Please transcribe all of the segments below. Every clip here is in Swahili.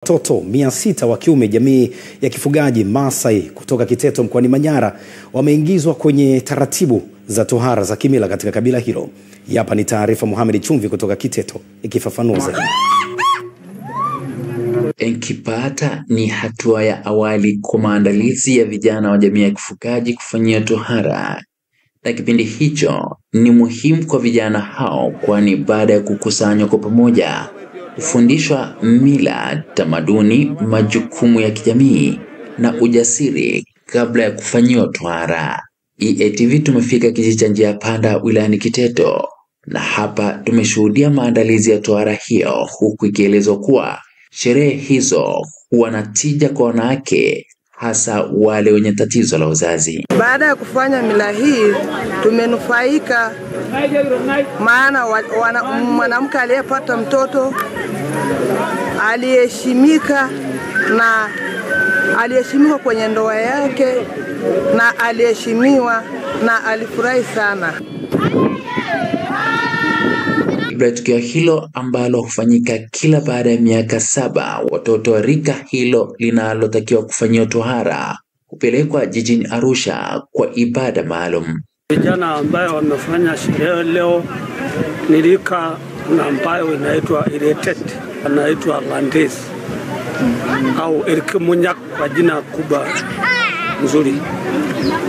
Watoto 600 wa kiume jamii ya kifugaji Maasai kutoka Kiteto mkoani Manyara wameingizwa kwenye taratibu za tohara za kimila katika kabila hilo. Hapa ni taarifa Mohamed Chumvi kutoka Kiteto ikifafanua zaidi. Enkipata ni hatua ya awali kwa maandalizi ya vijana wa jamii ya kifugaji kufanyia tohara. Na kipindi hicho ni muhimu kwa vijana hao kwani baada ya kukusanywa kwa pamoja kufundishwa mila, tamaduni, majukumu ya kijamii na ujasiri kabla ya kufanyiwa tohara. EATV tumefika kijiji cha Njia Panda wilayani Kiteto na hapa tumeshuhudia maandalizi ya tohara hiyo, huku ikielezwa kuwa sherehe hizo huwa na tija kwa wanawake hasa wale wenye tatizo la uzazi. Baada ya kufanya mila hii tumenufaika, maana mwanamke aliyepata mtoto aliheshimika na aliheshimiwa kwenye ndoa yake na aliheshimiwa na alifurahi sana. Tukio hilo ambalo hufanyika kila baada ya miaka 7, watoto wa rika hilo linalotakiwa kufanyiwa tohara hupelekwa jijini Arusha kwa ibada maalum. Vijana ambao wamefanya sherehe leo ni rika na ambayo inaitwa Irete, anaitwa Landes au Erkemunyak kwa jina kubwa nzuri.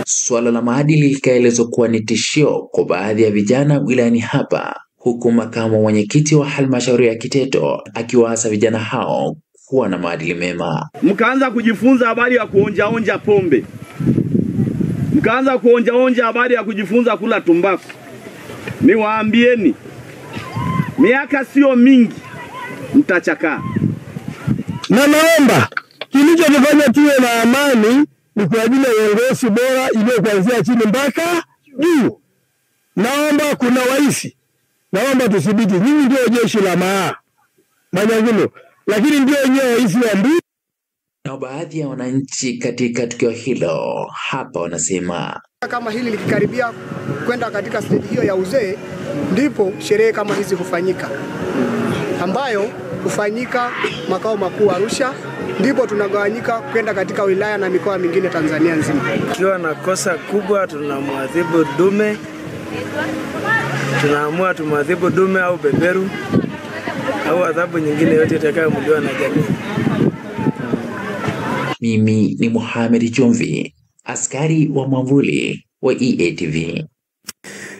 Swala la maadili likaelezwa kuwa ni tishio kwa baadhi ya vijana wilayani hapa, huku makamu mwenyekiti wa halmashauri ya Kiteto akiwaasa vijana hao kuwa na maadili mema. Mkaanza kujifunza habari ya kuonja pombe, mkaanza kuonja habari ya kujifunza kula tumbaku. Niwaambieni, miaka sio mingi mtachakaa. Na naomba kilichofanya tuwe na amani ni kwa ajili ya uongozi bora iliyo kuanzia chini mpaka juu. Naomba kuna waisi, naomba tuthibiti, nyinyi ndio jeshi la Manyangino, lakini ndio wenyewe waisi wa mbu. Na baadhi ya wananchi katika tukio hilo hapa wanasema kama hili likikaribia kwenda katika stage hiyo ya uzee ndipo sherehe kama hizi hufanyika, ambayo hufanyika makao makuu Arusha, ndipo tunagawanyika kwenda katika wilaya na mikoa mingine Tanzania nzima. Ikiwa na kosa kubwa tunamwadhibu dume, tunaamua tumwadhibu dume au beberu au adhabu nyingine yote itakayomliwa na jamii. Mimi ni Mohamed Chumvi, askari wa mwavuli wa EATV.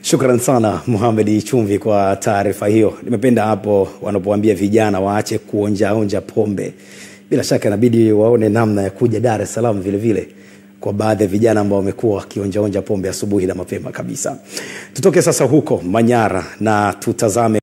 Shukran sana Mohamed Chumvi kwa taarifa hiyo. Nimependa hapo wanapoambia vijana waache kuonja pombe. Bila shaka inabidi waone namna ya kuja Dar es Salaam vile vile kwa baadhi ya vijana ambao wamekuwa wakionja pombe asubuhi na mapema kabisa. Tutoke sasa huko Manyara na tutazame